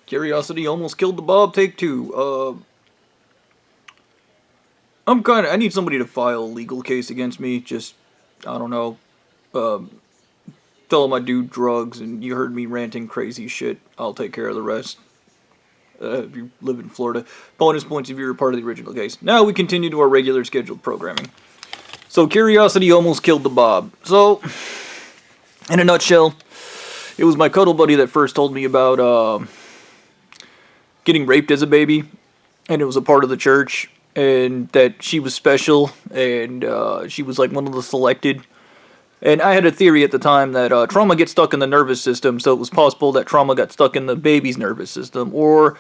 Curiosity almost killed the Bob. Take two. I need somebody to file a legal case against me. Just, I don't know. Tell them I do drugs and you heard me ranting crazy shit. I'll take care of the rest. If you live in Florida. Bonus points if you're a part of the original case. Now we continue to our regular scheduled programming. So, Curiosity almost killed the Bob. So, in a nutshell, it was my cuddle buddy that first told me about getting raped as a baby. And it was a part of the church. And that she was special. And she was like one of the selected. And I had a theory at the time that trauma gets stuck in the nervous system. So it was possible that trauma got stuck in the baby's nervous system. Or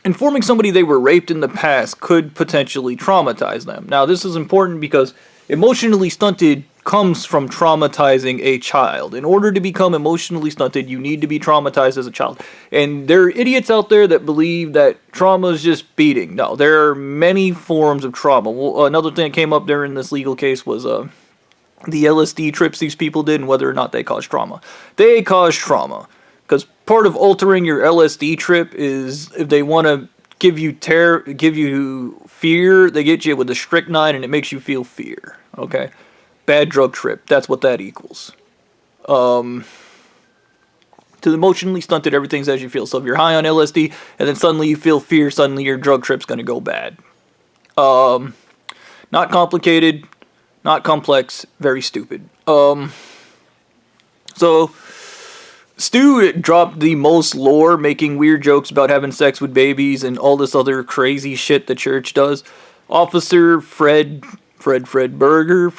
informing somebody they were raped in the past could potentially traumatize them. Now, this is important because emotionally stunted comes from traumatizing a child. In order to become emotionally stunted, you need to be traumatized as a child. And there are idiots out there that believe that trauma is just beating. No, there are many forms of trauma. Well, another thing that came up during this legal case was the LSD trips these people did and whether or not they caused trauma. They caused trauma. Because part of altering your LSD trip is if they want to give you fear, they get you with a strychnine and it makes you feel fear. Okay? Bad drug trip. That's what that equals. To the emotionally stunted, everything's as you feel. So if you're high on LSD and then suddenly you feel fear, suddenly your drug trip's going to go bad. Not complicated, not complex, very stupid. So Stu dropped the most lore, making weird jokes about having sex with babies and all this other crazy shit the church does. Officer Fred Burger,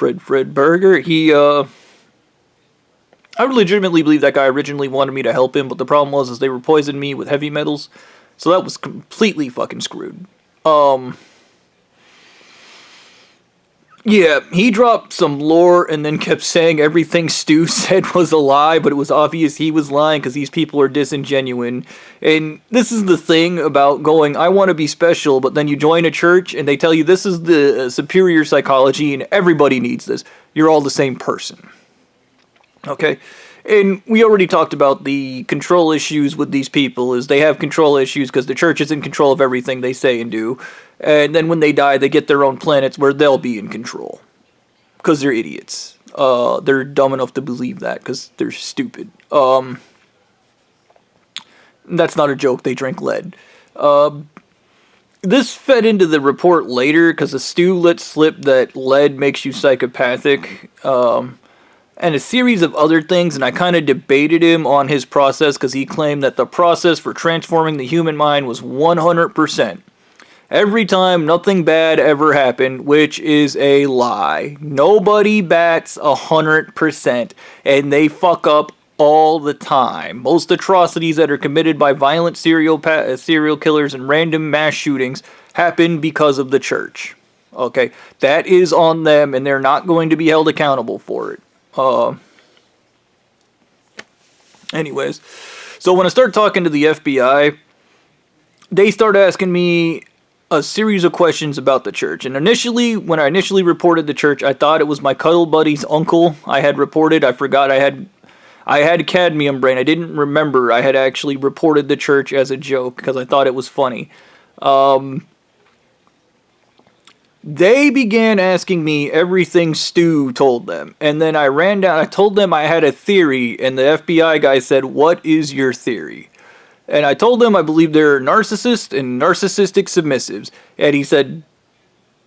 I legitimately believe that guy originally wanted me to help him, but the problem was they were poisoning me with heavy metals, so that was completely fucking screwed. Yeah, he dropped some lore and then kept saying everything Stu said was a lie, but it was obvious he was lying because these people are disingenuine. And this is the thing about going, I want to be special, but then you join a church and they tell you this is the superior psychology and everybody needs this. You're all the same person. Okay? And we already talked about the control issues with these people, is they have control issues because the church is in control of everything they say and do. And then when they die, they get their own planets where they'll be in control. Because they're idiots. They're dumb enough to believe that because they're stupid. That's not a joke, they drink lead. This fed into the report later because the Stu let slip that lead makes you psychopathic. And a series of other things, and I kind of debated him on his process because he claimed that the process for transforming the human mind was 100%. Every time, nothing bad ever happened, which is a lie. Nobody bats 100%, and they fuck up all the time. Most atrocities that are committed by violent serial killers and random mass shootings happen because of the church. Okay, that is on them, and they're not going to be held accountable for it. Anyways, so when I started talking to the FBI, they started asking me a series of questions about the church. And initially, when I initially reported the church, I thought it was my cuddle buddy's uncle I had reported. I forgot I had cadmium brain. I didn't remember I had actually reported the church as a joke because I thought it was funny. They began asking me everything Stu told them. And then I ran down, I told them I had a theory, and the FBI guy said, "What is your theory?" And I told them I believe they're narcissists and narcissistic submissives. And he said,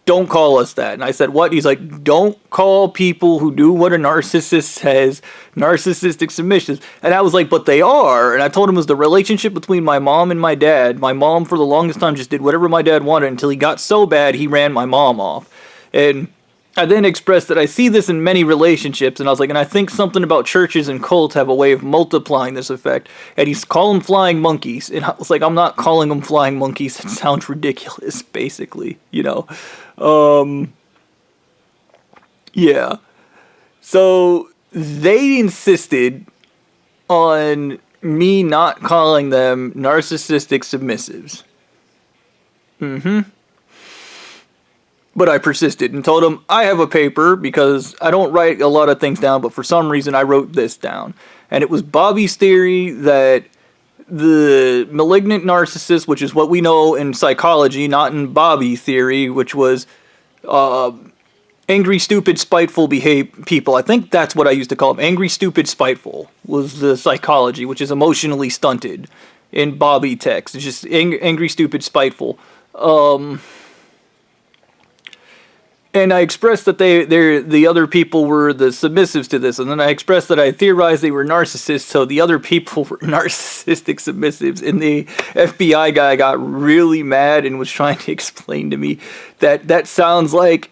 "Don't call us that." And I said, "What?" He's like, "Don't call people who do what a narcissist says narcissistic submissives." And I was like, "But they are." And I told him it was the relationship between my mom and my dad. My mom, for the longest time, just did whatever my dad wanted until he got so bad he ran my mom off. And I then expressed that I see this in many relationships. And I was like, and I think something about churches and cults have a way of multiplying this effect. And he's calling them flying monkeys. And I was like, I'm not calling them flying monkeys. It sounds ridiculous, basically, you know. Yeah. So they insisted on me not calling them narcissistic submissives. But I persisted and told them I have a paper because I don't write a lot of things down, but for some reason I wrote this down. And it was Bobby's theory that the malignant narcissist, which is what we know in psychology, not in Bobby theory, which was angry, stupid, spiteful people. I think that's what I used to call them. Angry, stupid, spiteful was the psychology, which is emotionally stunted in Bobby text. It's just angry, stupid, spiteful. And I expressed that the other people were the submissives to this, and then I expressed that I theorized they were narcissists, so the other people were narcissistic submissives, and the FBI guy got really mad and was trying to explain to me that that sounds like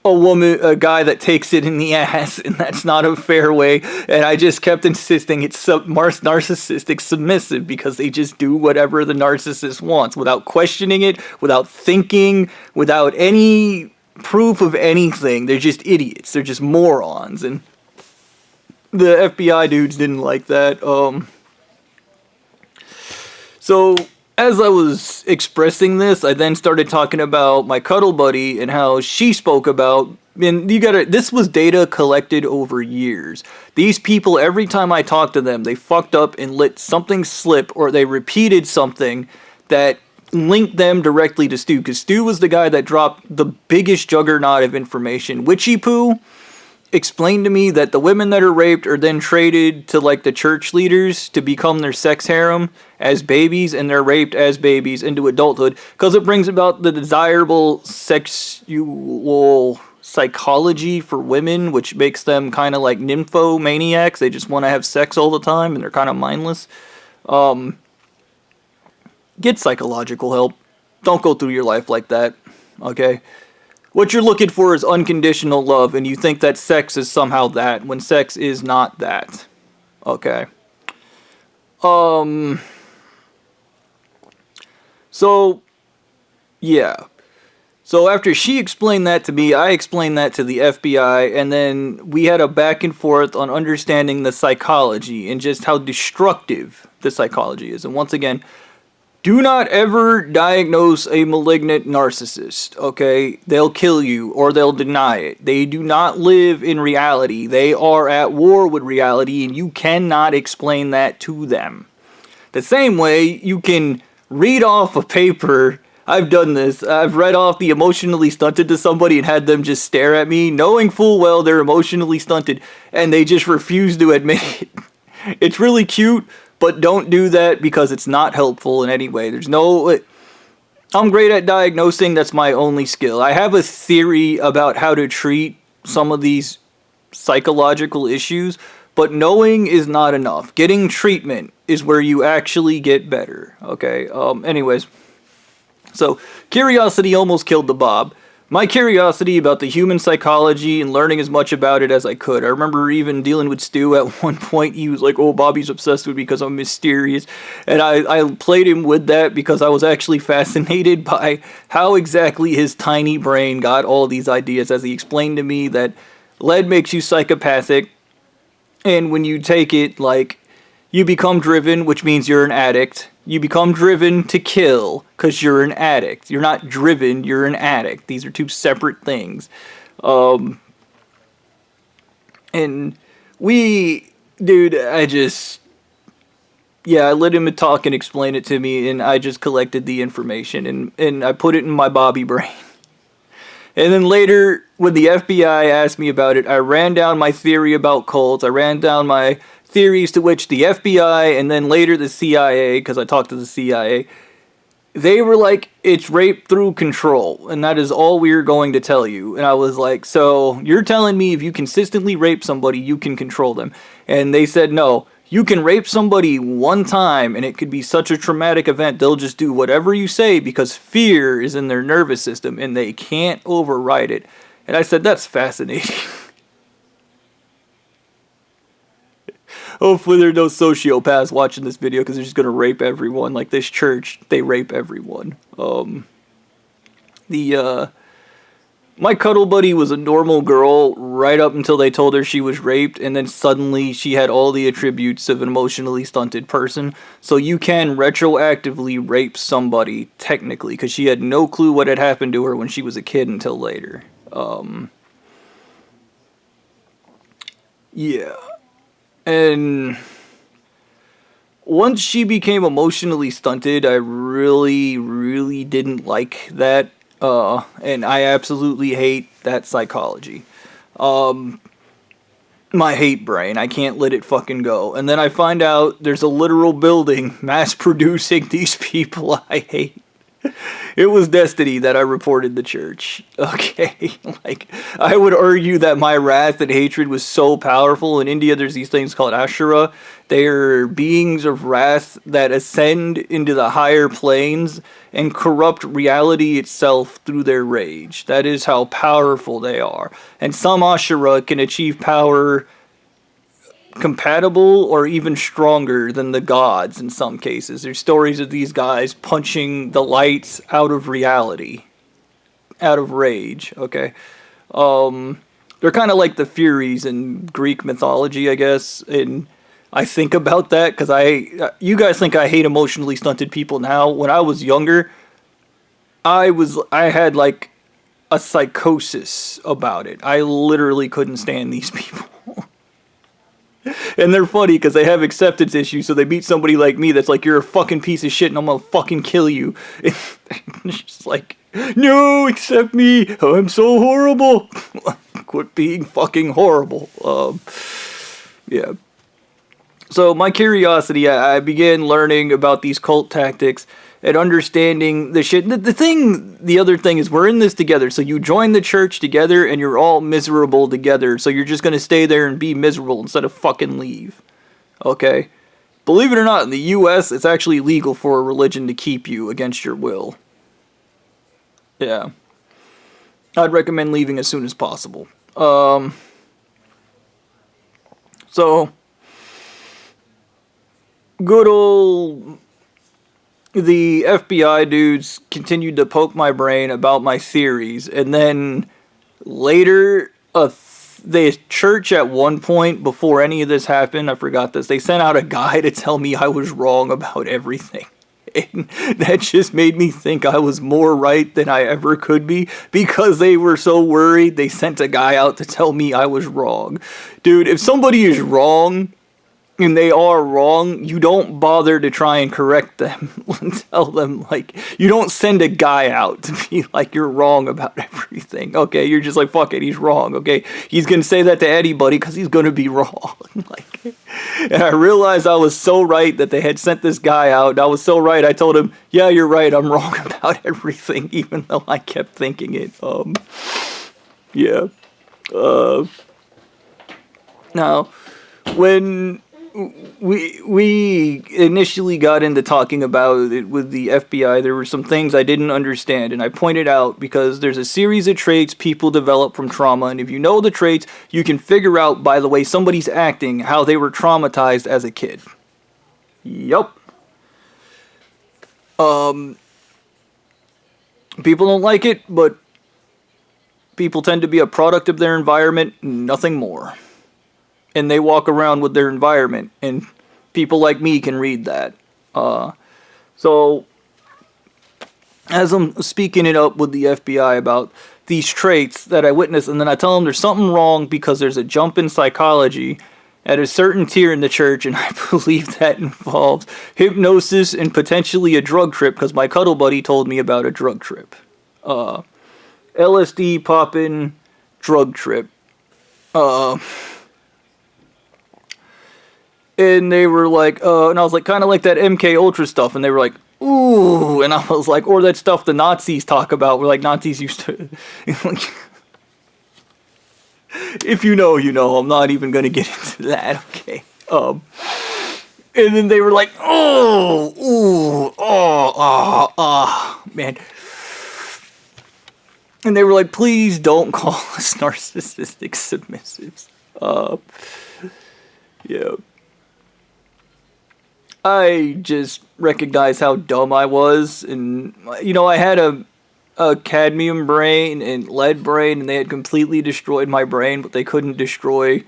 a guy that takes it in the ass, and that's not a fair way. And I just kept insisting it's narcissistic submissive because they just do whatever the narcissist wants without questioning it, without thinking, without any proof of anything. They're just idiots. They're just morons. And the FBI dudes didn't like that. So as I was expressing this, I then started talking about my cuddle buddy and how she spoke about, and this was data collected over years. These people, every time I talked to them, they fucked up and let something slip, or they repeated something that linked them directly to Stu, because Stu was the guy that dropped the biggest juggernaut of information. Witchy Poo explained to me that the women that are raped are then traded to like the church leaders to become their sex harem as babies, and they're raped as babies into adulthood because it brings about the desirable sexual psychology for women, which makes them kind of like nymphomaniacs. They just want to have sex all the time and they're kind of mindless. Get psychological help. Don't go through your life like that, okay? What you're looking for is unconditional love, and you think that sex is somehow that, when sex is not that, okay? So, yeah. So after she explained that to me, I explained that to the FBI, and then we had a back and forth on understanding the psychology and just how destructive the psychology is. And once again, do not ever diagnose a malignant narcissist, okay? They'll kill you or they'll deny it. They do not live in reality. They are at war with reality, and you cannot explain that to them. The same way you can read off a paper. I've done this. I've read off the emotionally stunted to somebody and had them just stare at me, knowing full well they're emotionally stunted, and they just refuse to admit it. It's really cute. But don't do that because it's not helpful in any way. I'm great at diagnosing. That's my only skill. I have a theory about how to treat some of these psychological issues, but knowing is not enough. Getting treatment is where you actually get better. Okay. Anyways. So, curiosity almost killed the Bob. My curiosity about the human psychology and learning as much about it as I could. I remember even dealing with Stu at one point. He was like, oh, Bobby's obsessed with me because I'm mysterious. And I played him with that because I was actually fascinated by how exactly his tiny brain got all these ideas, as he explained to me that lead makes you psychopathic. And when you take it, like, you become driven, which means you're an addict. You become driven to kill because you're an addict. You're not driven, you're an addict. These are two separate things. And dude, I let him talk and explain it to me, and I just collected the information, and I put it in my Bobby brain. And then later, when the FBI asked me about it, I ran down my theory about cults. I ran down my theories to which the FBI and then later the CIA, because I talked to the CIA, they were like, it's rape through control, and that is all we're going to tell you. And I was like, so you're telling me if you consistently rape somebody, you can control them? And they said, no, you can rape somebody one time, and it could be such a traumatic event, they'll just do whatever you say because fear is in their nervous system, and they can't override it. And I said, that's fascinating. Hopefully there are no sociopaths watching this video because they're just going to rape everyone. Like this church, they rape everyone. My cuddle buddy was a normal girl right up until they told her she was raped, and then suddenly she had all the attributes of an emotionally stunted person. So you can retroactively rape somebody, technically, because she had no clue what had happened to her when she was a kid until later. Yeah. And once she became emotionally stunted, I really, really didn't like that. And I absolutely hate that psychology. My hate brain. I can't let it fucking go. And then I find out there's a literal building mass producing these people I hate. It was destiny that I reported the church. Okay, like, I would argue that my wrath and hatred was so powerful. In India, there's these things called Ashura. They are beings of wrath that ascend into the higher planes and corrupt reality itself through their rage. That is how powerful they are. And some Ashura can achieve power compatible or even stronger than the gods in some cases. There's stories of these guys punching the lights out of reality, out of rage, okay? They're kind of like the Furies in Greek mythology, I guess, and I think about that because you guys think I hate emotionally stunted people now. When I was younger, I had like a psychosis about it. I literally couldn't stand these people. And they're funny because they have acceptance issues, so they meet somebody like me that's like, you're a fucking piece of shit and I'm gonna fucking kill you. And it's just like, no, accept me. I'm so horrible. Quit being fucking horrible. Yeah. So my curiosity, I began learning about these cult tactics and understanding the shit. The other thing is we're in this together. So you join the church together and you're all miserable together. So you're just going to stay there and be miserable instead of fucking leave. Okay? Believe it or not, in the US, it's actually legal for a religion to keep you against your will. Yeah. I'd recommend leaving as soon as possible. So, good old the FBI dudes continued to poke my brain about my theories, and then later, the church at one point, before any of this happened, I forgot this, they sent out a guy to tell me I was wrong about everything. And that just made me think I was more right than I ever could be, because they were so worried they sent a guy out to tell me I was wrong. Dude, if somebody is wrong, and they are wrong, you don't bother to try and correct them and tell them, like, you don't send a guy out to be like, you're wrong about everything. Okay, you're just like, fuck it, he's wrong. Okay, he's gonna say that to anybody because he's gonna be wrong. Like, and I realized I was so right that they had sent this guy out. And I was so right. I told him, yeah, you're right. I'm wrong about everything, even though I kept thinking it. Yeah. Now, when we initially got into talking about it with the FBI, there were some things I didn't understand, and I pointed out because there's a series of traits people develop from trauma, and if you know the traits, you can figure out by the way somebody's acting how they were traumatized as a kid. Yup. People don't like it, but people tend to be a product of their environment, nothing more. And they walk around with their environment, and people like me can read that. So, as I'm speaking it up with the FBI about these traits that I witnessed, and then I tell them there's something wrong because there's a jump in psychology at a certain tier in the church, and I believe that involves hypnosis and potentially a drug trip, because my cuddle buddy told me about a drug trip. LSD poppin' drug trip. And they were like, and I was like, kind of like that MK Ultra stuff, and they were like, ooh, and I was like, or that stuff the Nazis talk about, where like Nazis used to, like, if you know, you know, I'm not even gonna get into that, okay, and then they were like, oh, ooh, oh, man, and they were like, please don't call us narcissistic submissives, yeah. I just recognized how dumb I was, and, you know, I had a cadmium brain and lead brain, and they had completely destroyed my brain, but they couldn't destroy,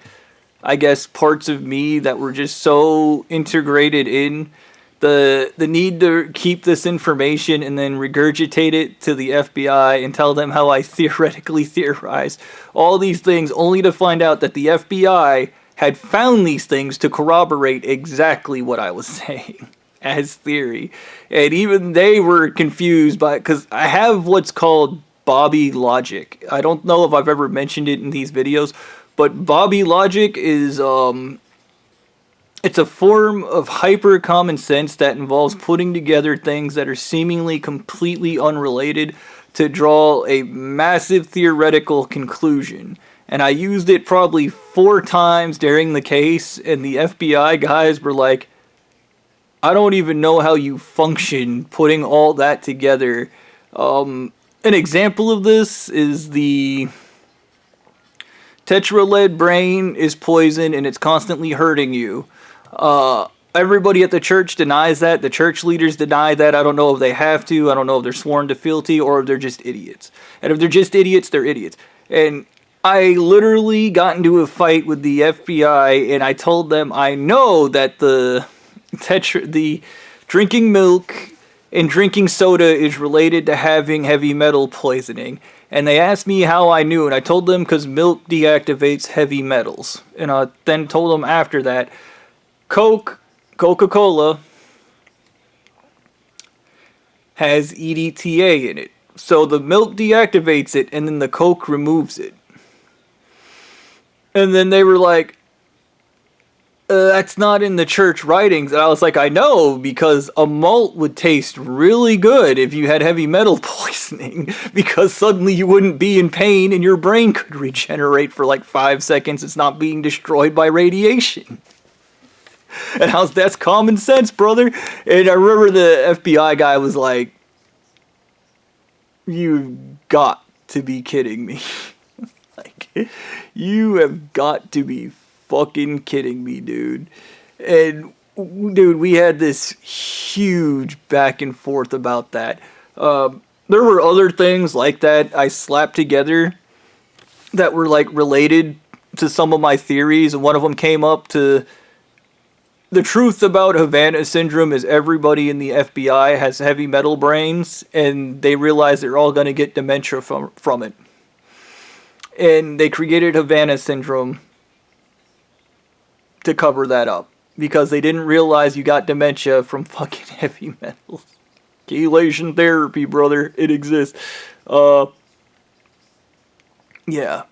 I guess, parts of me that were just so integrated in the need to keep this information and then regurgitate it to the FBI and tell them how I theoretically theorize all these things, only to find out that the FBI had found these things to corroborate exactly what I was saying as theory. And even they were confused by, because I have what's called Bobby logic. I don't know if I've ever mentioned it in these videos, but Bobby logic is it's a form of hyper common sense that involves putting together things that are seemingly completely unrelated to draw a massive theoretical conclusion. And I used it probably 4 times during the case, and the FBI guys were like, I don't even know how you function putting all that together. An example of this is the tetralead brain is poison and it's constantly hurting you. Everybody at the church denies that. The church leaders deny that. I don't know if they have to. I don't know if they're sworn to fealty or if they're just idiots. And if they're just idiots, they're idiots. And I literally got into a fight with the FBI and I told them I know that the drinking milk and drinking soda is related to having heavy metal poisoning. And they asked me how I knew, and I told them because milk deactivates heavy metals. And I then told them after that, Coca-Cola has EDTA in it. So the milk deactivates it, and then the Coke removes it. And then they were like, that's not in the church writings. And I was like, I know, because a malt would taste really good if you had heavy metal poisoning, because suddenly you wouldn't be in pain and your brain could regenerate for like 5 seconds. It's not being destroyed by radiation. And that's common sense, brother. And I remember the FBI guy was like, you've got to be kidding me. Like, you have got to be fucking kidding me, dude. And dude, we had this huge back and forth about that. There were other things like that I slapped together that were like related to some of my theories, and one of them came up to the truth about Havana syndrome is everybody in the FBI has heavy metal brains, and they realize they're all going to get dementia from it. And they created Havana syndrome to cover that up, because they didn't realize you got dementia from fucking heavy metals. Chelation therapy, brother, it exists. Yeah.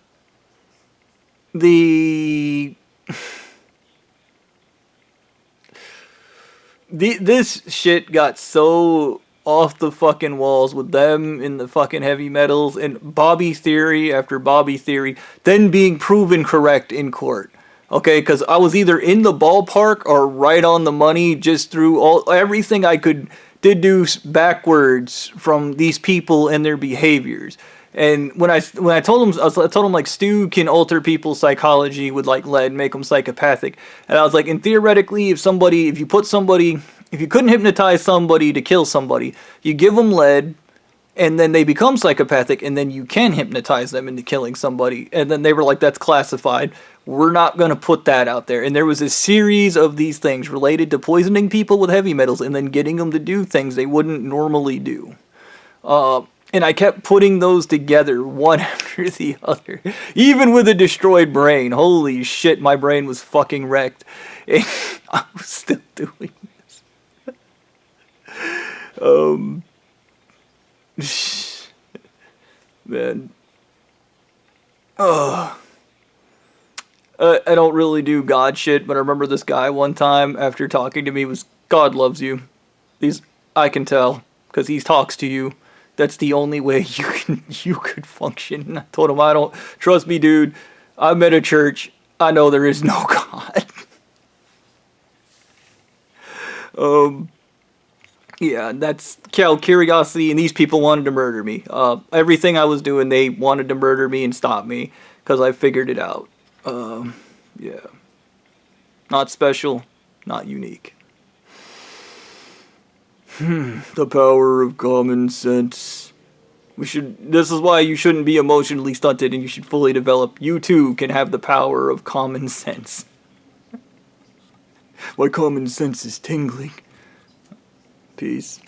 This shit got so off the fucking walls with them in the fucking heavy metals, and Bobby theory after Bobby theory then being proven correct in court. Okay, because I was either in the ballpark or right on the money just through everything I could deduce backwards from these people and their behaviors. And when I told him, I told him like Stu can alter people's psychology with like lead, make them psychopathic. And I was like, and theoretically, if you couldn't hypnotize somebody to kill somebody, you give them lead, and then they become psychopathic, and then you can hypnotize them into killing somebody. And then they were like, that's classified. We're not going to put that out there. And there was a series of these things related to poisoning people with heavy metals and then getting them to do things they wouldn't normally do. And I kept putting those together one after the other. Even with a destroyed brain. Holy shit, my brain was fucking wrecked. And I was still doing this. Man. I don't really do God shit, but I remember this guy one time after talking to me was, God loves you. I can tell, because he talks to you. That's the only way you could function. And I told him, I don't, trust me, dude, I'm at a church. I know there is no God. Yeah, that's curiosity, and these people wanted to murder me. Everything I was doing, they wanted to murder me and stop me, because I figured it out. Yeah. Not special, not unique. The power of common sense. This is why you shouldn't be emotionally stunted and you should fully develop. You too can have the power of common sense. My common sense is tingling. Peace.